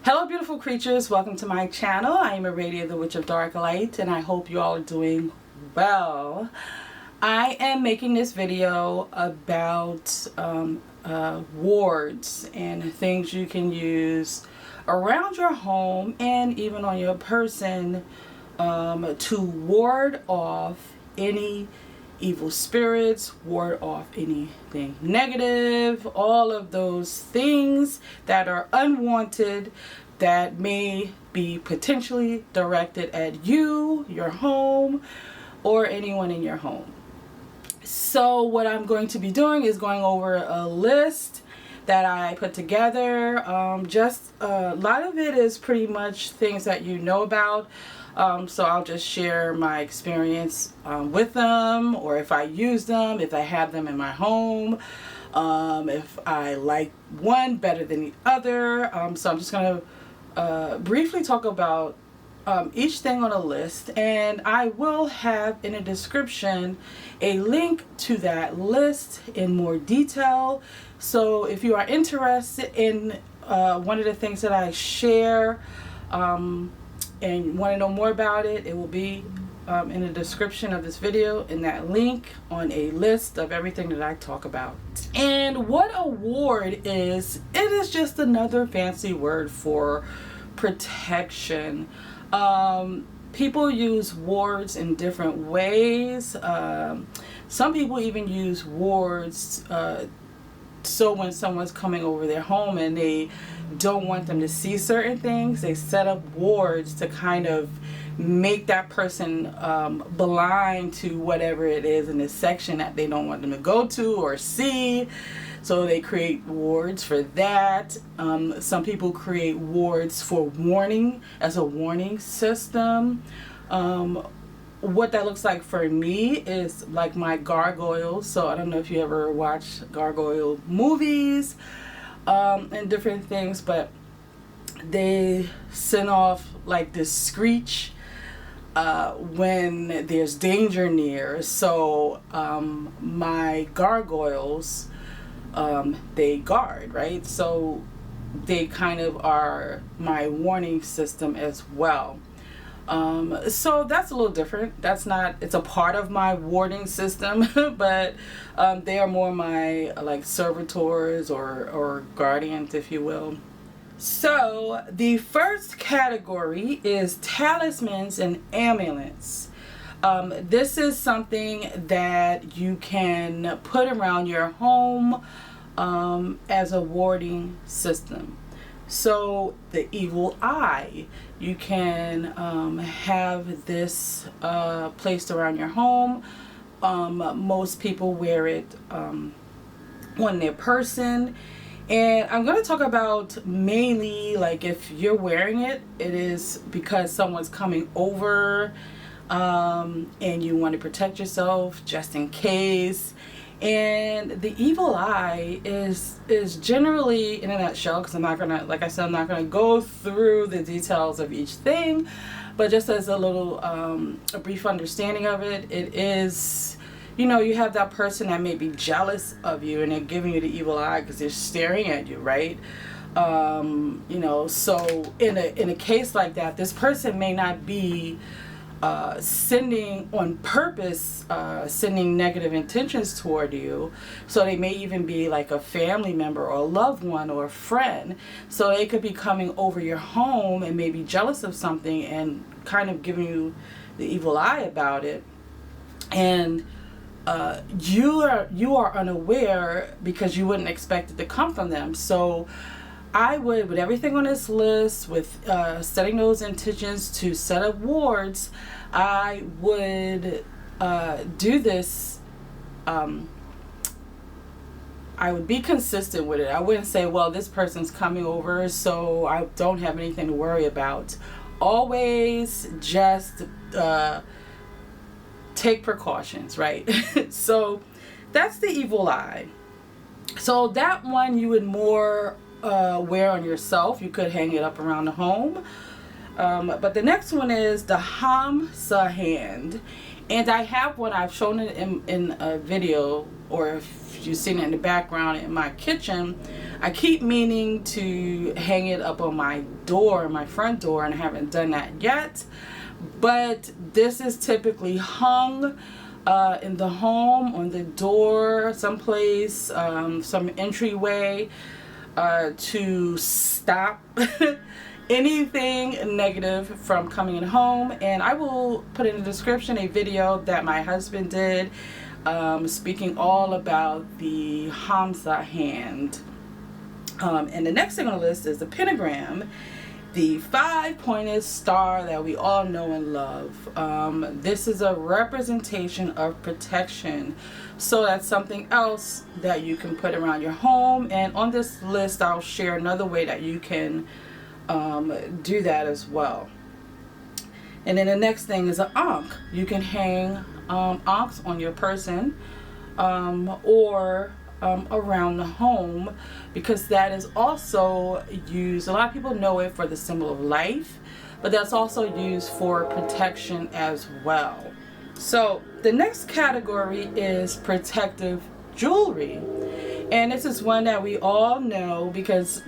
Hello beautiful creatures, welcome to my channel. I am Aradia, the Witch of Dark Light, and I hope you all are doing well. I am making this video about wards and things you can use around your home and even on your person to ward off any evil spirits, ward off anything negative, all of those things that are unwanted that may be potentially directed at you, your home, or anyone in your home. So what I'm going to be doing is going over a list that I put together. Just a lot of it is pretty much things that you know about. So I'll just share my experience with them, or if I use them, if I have them in my home, if I like one better than the other. So I'm just going to briefly talk about each thing on a list, and I will have in the description a link to that list in more detail. So if you are interested in one of the things that I share, and want to know more about it, it will be in the description of this video, in that link on a list of everything that I talk about. And what a ward is, it is just another fancy word for protection. People use wards in different ways. Some people even use wards so when someone's coming over their home and they don't want them to see certain things, they set up wards to kind of make that person blind to whatever it is in this section that they don't want them to go to or see. So they create wards for that. Some people create wards for warning, as a warning system. What that looks like for me is like my gargoyles. So I don't know if you ever watch gargoyle movies and different things, but they send off like this screech when there's danger near. So my gargoyles, they guard, right? So they kind of are my warning system as well. So that's a little different. That's not, it's a part of my warding system, but they are more my like servitors or guardians, if you will. So the first category is talismans and amulets. This is something that you can put around your home as a warding system. So the evil eye, you can have this placed around your home. Most people wear it on their person. And I'm going to talk about mainly like if you're wearing it, it is because someone's coming over and you want to protect yourself just in case. And the evil eye is generally, in a nutshell, because I'm not gonna, like I said, I'm not gonna go through the details of each thing, but just as a little a brief understanding of it, it is, you know, you have that person that may be jealous of you and they're giving you the evil eye because they're staring at you, right? You know, so in a case like that, this person may not be sending on purpose, sending negative intentions toward you. So they may even be like a family member or a loved one or a friend. So they could be coming over your home and maybe jealous of something and kind of giving you the evil eye about it. And you are unaware because you wouldn't expect it to come from them. So I would, with everything on this list, with setting those intentions to set up wards, I would do this. I would be consistent with it. I wouldn't say, well, this person's coming over, so I don't have anything to worry about. Always just take precautions, right? So that's the evil eye. So that one you would more wear on yourself. You could hang it up around the home. But the next one is the Hamsa Hand. And I have one, I've shown it in a video, or if you've seen it in the background in my kitchen. I keep meaning to hang it up on my door, my front door, and I haven't done that yet. But this is typically hung in the home, on the door, someplace, some entryway, to stop anything negative from coming in home. And I will put in the description a video that my husband did, speaking all about the Hamsa Hand. And the next thing on the list is the pentagram, the 5-pointed star that we all know and love. This is a representation of protection. So that's something else that you can put around your home. And on this list, I'll share another way that you can do that as well. And then the next thing is an ankh. You can hang ankhs on your person or around the home, because that is also used, a lot of people know it for the symbol of life, but that's also used for protection as well. So the next category is protective jewelry. And this is one that we all know, because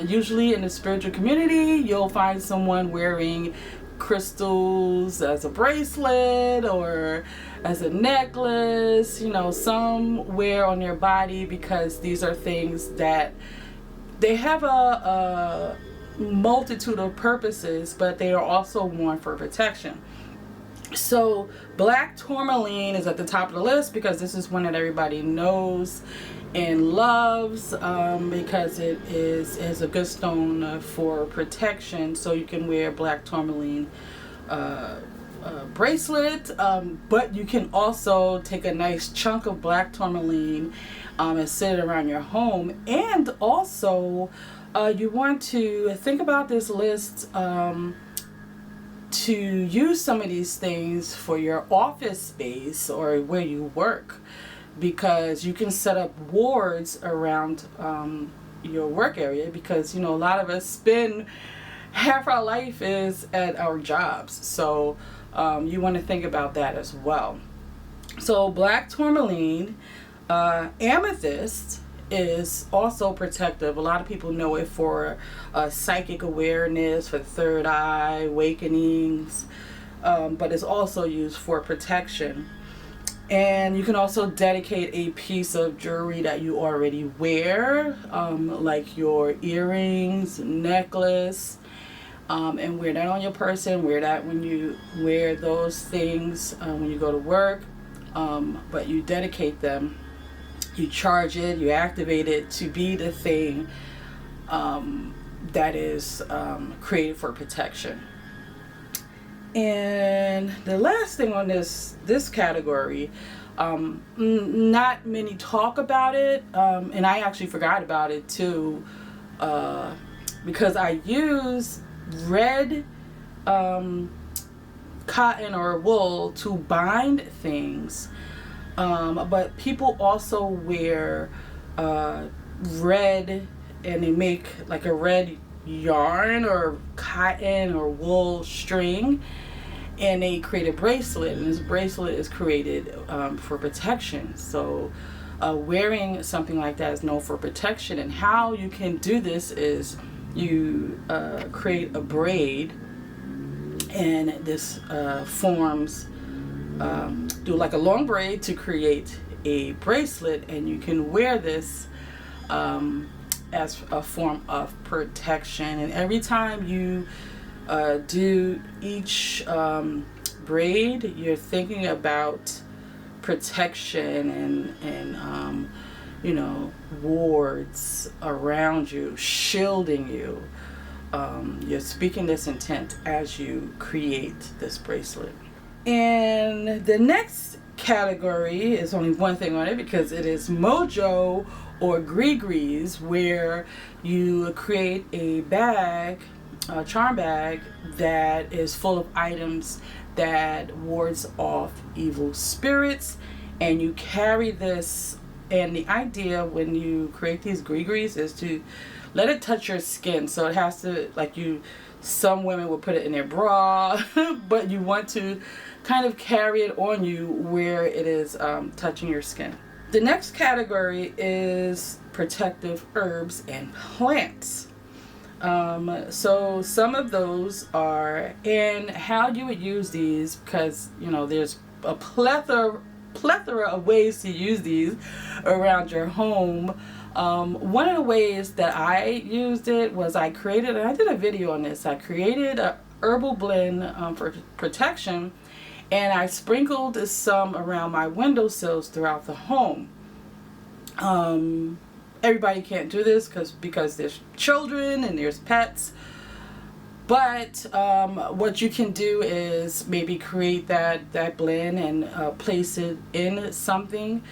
usually in the spiritual community, you'll find someone wearing crystals as a bracelet or as a necklace, you know, somewhere on their body, because these are things that they have a multitude of purposes, but they are also worn for protection. So black tourmaline is at the top of the list, because this is one that everybody knows and loves, because it is a good stone for protection. So you can wear black tourmaline bracelet, but you can also take a nice chunk of black tourmaline and sit it around your home. And also you want to think about this list to use some of these things for your office space or where you work, because you can set up wards around your work area, because, you know, a lot of us spend half our life is at our jobs. So you want to think about that as well. So black tourmaline, amethyst is also protective. A lot of people know it for psychic awareness, for third eye, awakenings, but it's also used for protection. And you can also dedicate a piece of jewelry that you already wear, like your earrings, necklace, and wear that on your person. Wear that when you wear those things when you go to work, but you dedicate them. You charge it, you activate it to be the thing that is created for protection. And the last thing on this category, not many talk about it, and I actually forgot about it too, because I use red cotton or wool to bind things. But people also wear red, and they make like a red yarn or cotton or wool string, and they create a bracelet, and this bracelet is created for protection. So wearing something like that is known for protection. And how you can do this is you create a braid, and this forms do like a long braid to create a bracelet, and you can wear this as a form of protection. And every time you do each braid, you're thinking about protection and you know, wards around you, shielding you. You're speaking this intent as you create this bracelet. And the next category is only one thing on it, because it is mojo or Grigories, where you create a bag, a charm bag, that is full of items that wards off evil spirits. And you carry this, and the idea when you create these Grigories is to let it touch your skin. So it has to, like, some women will put it in their bra, but you want to kind of carry it on you where it is touching your skin. The next category is protective herbs and plants. So some of those are, and how you would use these, because there's a plethora of ways to use these around your home. One of the ways that I used it was I did a video on this. I created a herbal blend for protection, and I sprinkled some around my windowsills throughout the home. Everybody can't do this because there's children and there's pets. But what you can do is maybe create that blend and place it in something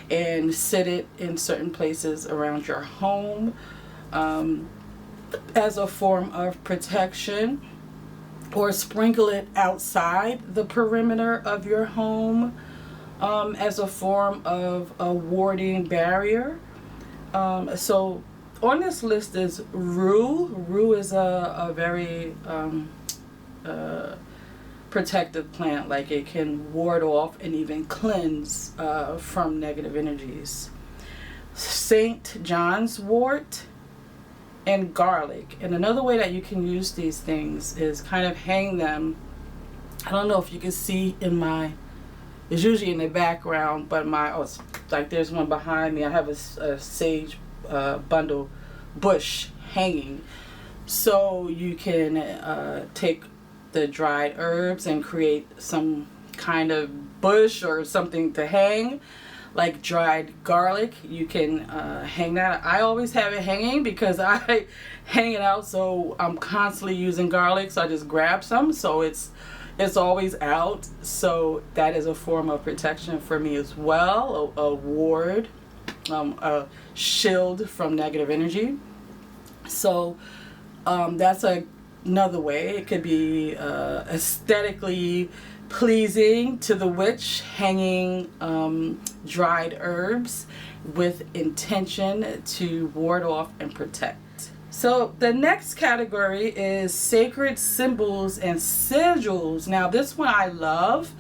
and sit it in certain places around your home as a form of protection, or sprinkle it outside the perimeter of your home as a form of a warding barrier. So on this list is rue. Rue is a very protective plant. Like, it can ward off and even cleanse from negative energies. St. John's wort and garlic. And another way that you can use these things is kind of hang them. I don't know if you can see it's usually in the background, but there's one behind me. I have a sage bundle bush hanging. So you can take the dried herbs and create some kind of bush or something to hang, like dried garlic. You can hang that. I always have it hanging because I hang it out, so I'm constantly using garlic, so I just grab some, so it's always out. So that is a form of protection for me as well, a ward, a shield from negative energy. So that's another way. It could be aesthetically pleasing to the witch, hanging dried herbs with intention to ward off and protect. So the next category is sacred symbols and sigils. Now this one I love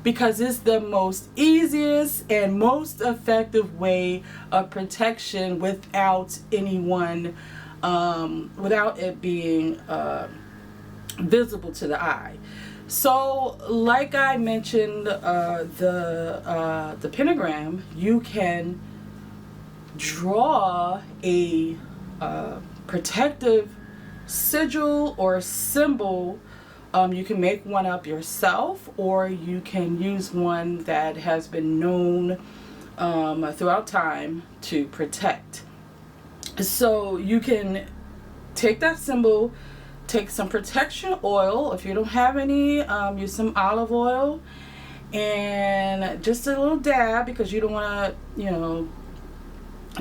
because it's the most easiest and most effective way of protection without anyone, without it being visible to the eye. So like I mentioned, the pentagram, you can draw a protective sigil or symbol. You can make one up yourself, or you can use one that has been known throughout time to protect. So you can take that symbol, take some protection oil. If you don't have any, use some olive oil and just a little dab, because you don't want to,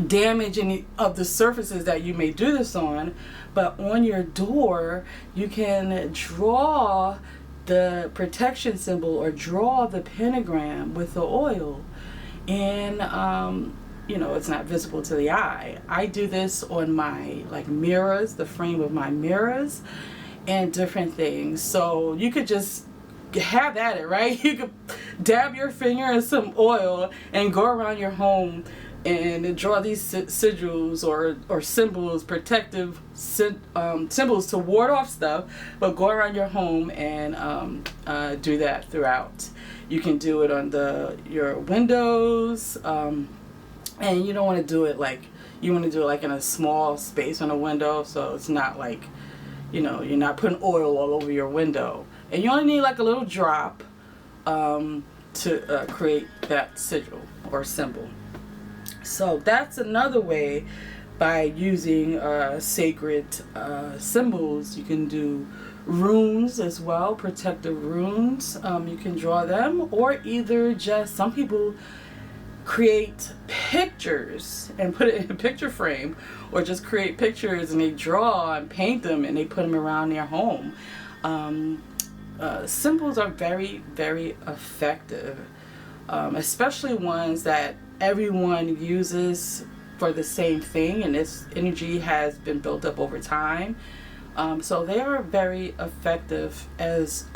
damage any of the surfaces that you may do this on. But on your door, you can draw the protection symbol or draw the pentagram with the oil, and it's not visible to the eye. I do this on my mirrors, the frame of my mirrors, and different things. So you could just have at it, right? You could dab your finger in some oil and go around your home and draw these sigils or symbols, protective symbols to ward off stuff, but go around your home and do that throughout. You can do it on your windows, and you don't want to do it you want to do it in a small space on a window, so it's not you're not putting oil all over your window. And you only need a little drop to create that sigil or symbol. So that's another way, by using sacred symbols. You can do runes as well, protective runes. You can draw them, or either just, some people create pictures and put it in a picture frame, or just create pictures and they draw and paint them and they put them around their home. Symbols are very, very effective, especially ones that everyone uses for the same thing, and this energy has been built up over time. So they are very effective as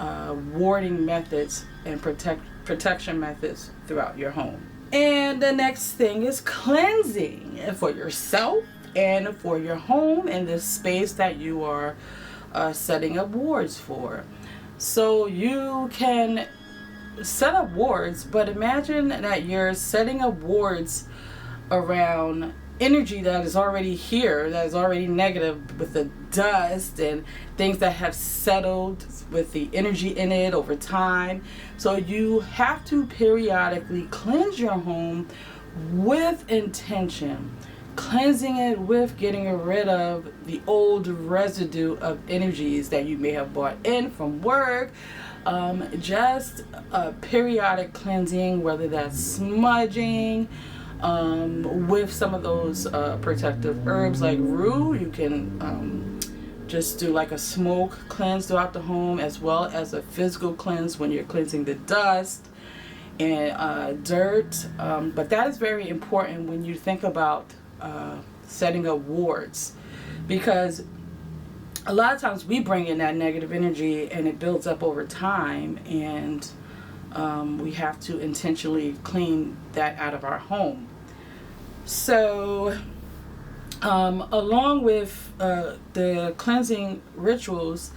warding methods and protection methods throughout your home. And the next thing is cleansing for yourself and for your home and the space that you are setting up wards for. So you can set up wards, but imagine that you're setting up wards around energy that is already here, that is already negative, with the dust and things that have settled with the energy in it over time. So you have to periodically cleanse your home with intention, cleansing it with getting rid of the old residue of energies that you may have brought in from work. Just a periodic cleansing, whether that's smudging, with some of those protective herbs like rue. You can just do like a smoke cleanse throughout the home, as well as a physical cleanse when you're cleansing the dust and dirt. But that is very important when you think about setting up wards, because a lot of times we bring in that negative energy and it builds up over time, and we have to intentionally clean that out of our home. So along with the cleansing rituals,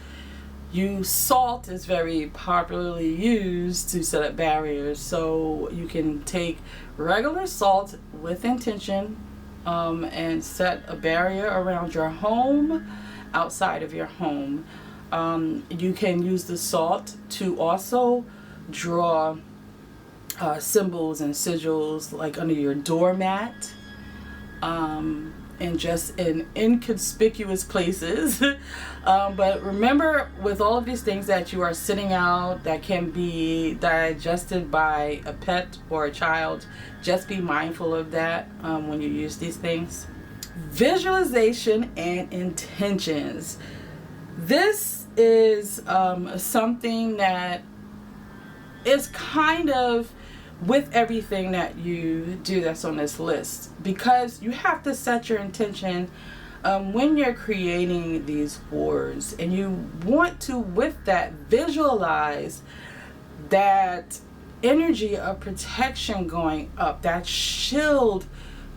salt is very popularly used to set up barriers. So you can take regular salt with intention and set a barrier around your home, outside of your home. You can use the salt to also draw symbols and sigils like under your doormat, and just in inconspicuous places. But remember, with all of these things that you are sitting out that can be digested by a pet or a child, just be mindful of that when you use these things. Visualization and intentions. This is something that is kind of with everything that you do that's on this list, because you have to set your intention when you're creating these wards, and you want to, with that, visualize that energy of protection going up, that shield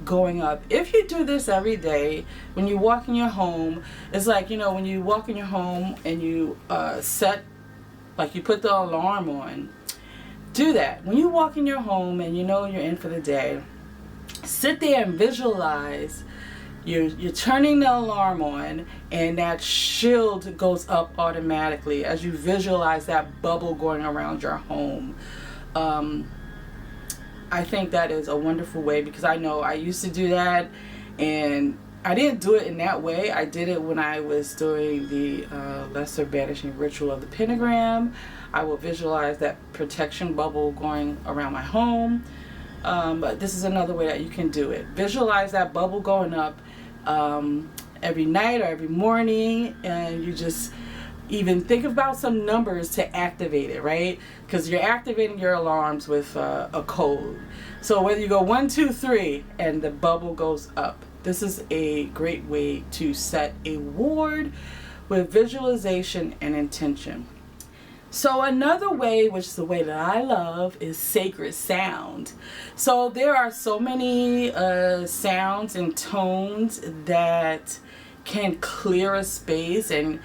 going up. If you do this every day, when you walk in your home, it's like, when you walk in your home and you you put the alarm on. Do that. When you walk in your home and you know you're in for the day, sit there and visualize you're turning the alarm on, and that shield goes up automatically as you visualize that bubble going around your home. I think that is a wonderful way, because I know I used to do that, and I didn't do it in that way. I did it when I was doing the lesser banishing ritual of the pentagram. I will visualize that protection bubble going around my home. But this is another way that you can do it. Visualize that bubble going up every night or every morning, and you just even think about some numbers to activate it, right? Because you're activating your alarms with a code. So whether you go 1, 2, 3 and the bubble goes up, this is a great way to set a ward with visualization and intention. So another way, which is the way that I love, is sacred sound. So there are so many sounds and tones that can clear a space and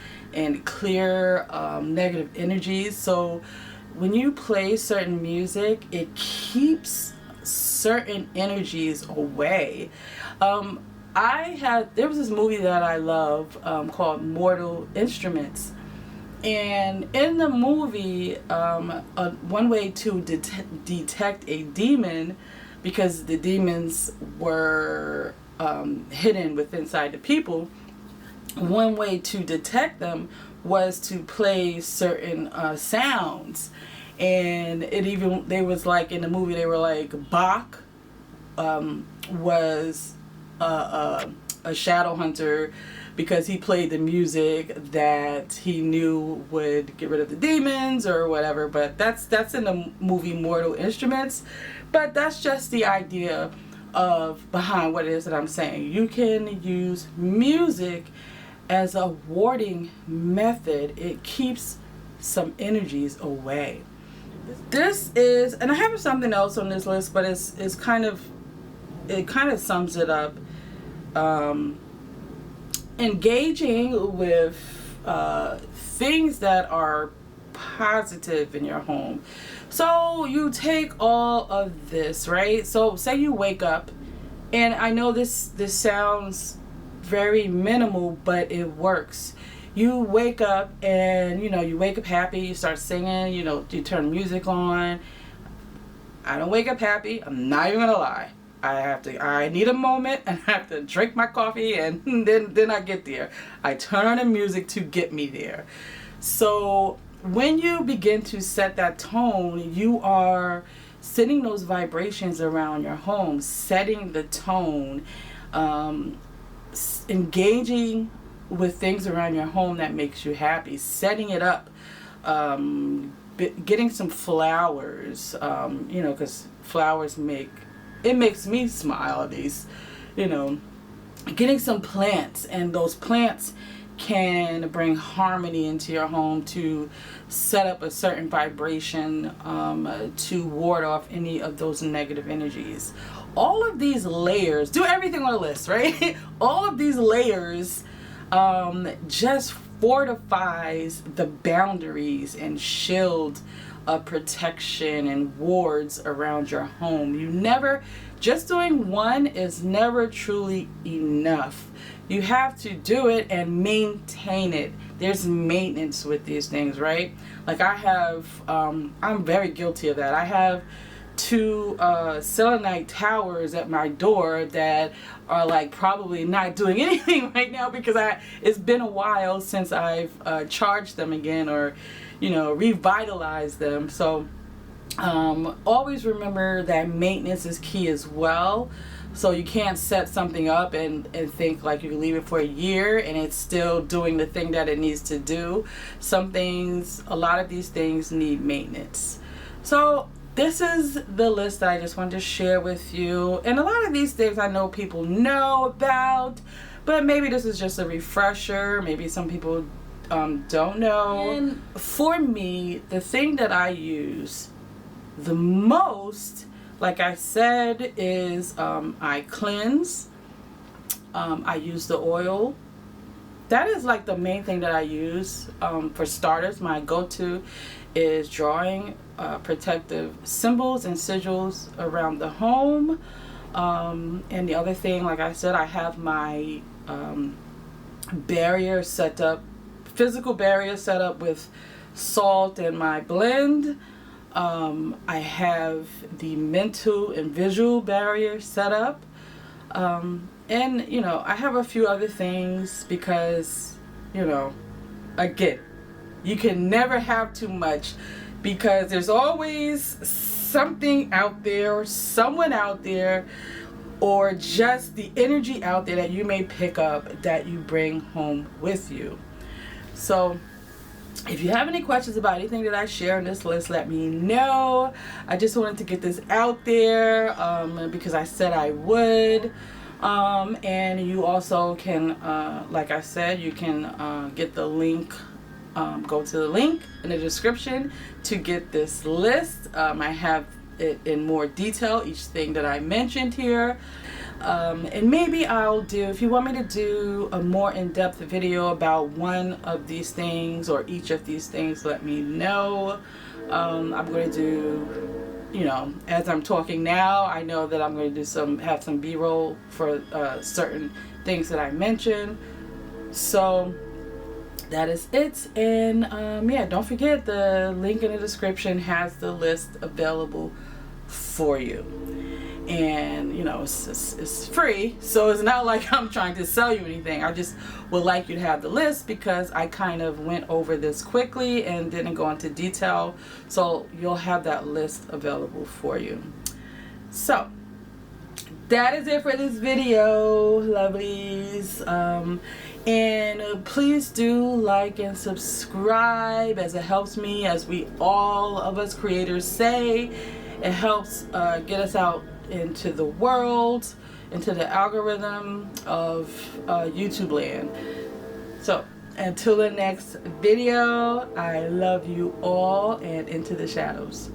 clear negative energies. So when you play certain music, it keeps certain energies away. There was this movie that I love called Mortal Instruments. And in the movie, one way to detect a demon, because the demons were hidden inside the people, one way to detect them was to play certain sounds. And they was like, in the movie, they were like, Bach was a shadow hunter, because he played the music that he knew would get rid of the demons or whatever. But that's in the movie Mortal Instruments. But that's just the idea behind what it is that I'm saying. You can use music as a warding method. It keeps some energies away. This is, and I have something else on this list, but it's kind of, it kind of sums it up. Engaging with things that are positive in your home. So you take all of this, right? So say you wake up, and I know this sounds very minimal, but it works. You wake up and you wake up happy, you start singing, you turn music on. I don't wake up happy, I'm not even gonna lie. I need a moment, and I have to drink my coffee, and then I get there. I turn on the music to get me there. So when you begin to set that tone, you are setting those vibrations around your home, setting the tone, engaging with things around your home that makes you happy, setting it up, getting some flowers, because flowers makes me smile, at least, getting some plants, and those plants can bring harmony into your home to set up a certain vibration, to ward off any of those negative energies. All of these layers, do everything on the list, right? All of these layers just fortifies the boundaries and shield of protection and wards around your home. Just doing one is never truly enough. You have to do it and maintain it. There's maintenance with these things, right? Like I have, I'm very guilty of that. I have 2 selenite towers at my door that are like probably not doing anything right now because it's been a while since I've charged them again or revitalized them. So always remember that maintenance is key as well. So you can't set something up and think like you can leave it for a year and it's still doing the thing that it needs to do. A lot of these things need maintenance. So this is the list that I just wanted to share with you. And a lot of these things I know people know about, but maybe this is just a refresher. Maybe some people don't know. And for me, the thing that I use the most, like I said, is I cleanse. I use the oil. That is like the main thing that I use. For starters, my go-to is drawing protective symbols and sigils around the home. And the other thing, like I said, I have my barrier set up, physical barrier set up with salt and my blend. I have the mental and visual barrier set up. And, I have a few other things because, again, you can never have too much because there's always something out there, or someone out there, or just the energy out there that you may pick up that you bring home with you. So if you have any questions about anything that I share in this list, let me know. I just wanted to get this out there because I said I would. And you also can, like I said, you can get the link, go to the link in the description to get this list. I have it in more detail, each thing that I mentioned here. And maybe I'll do, if you want me to do a more in-depth video about one of these things or each of these things, let me know. I'm going to do, as I'm talking now, I know that I'm going to have some B-roll for certain things that I mentioned. So that is it. And don't forget, the link in the description has the list available for you. And it's free, so it's not like I'm trying to sell you anything. I just would like you to have the list because I kind of went over this quickly and didn't go into detail, so you'll have that list available for you. So that is it for this video, lovelies. And please do like and subscribe, as it helps me, as all of us creators say. It helps get us out into the world, into the algorithm of YouTube land. So Until the next video, I love you all, and into the shadows.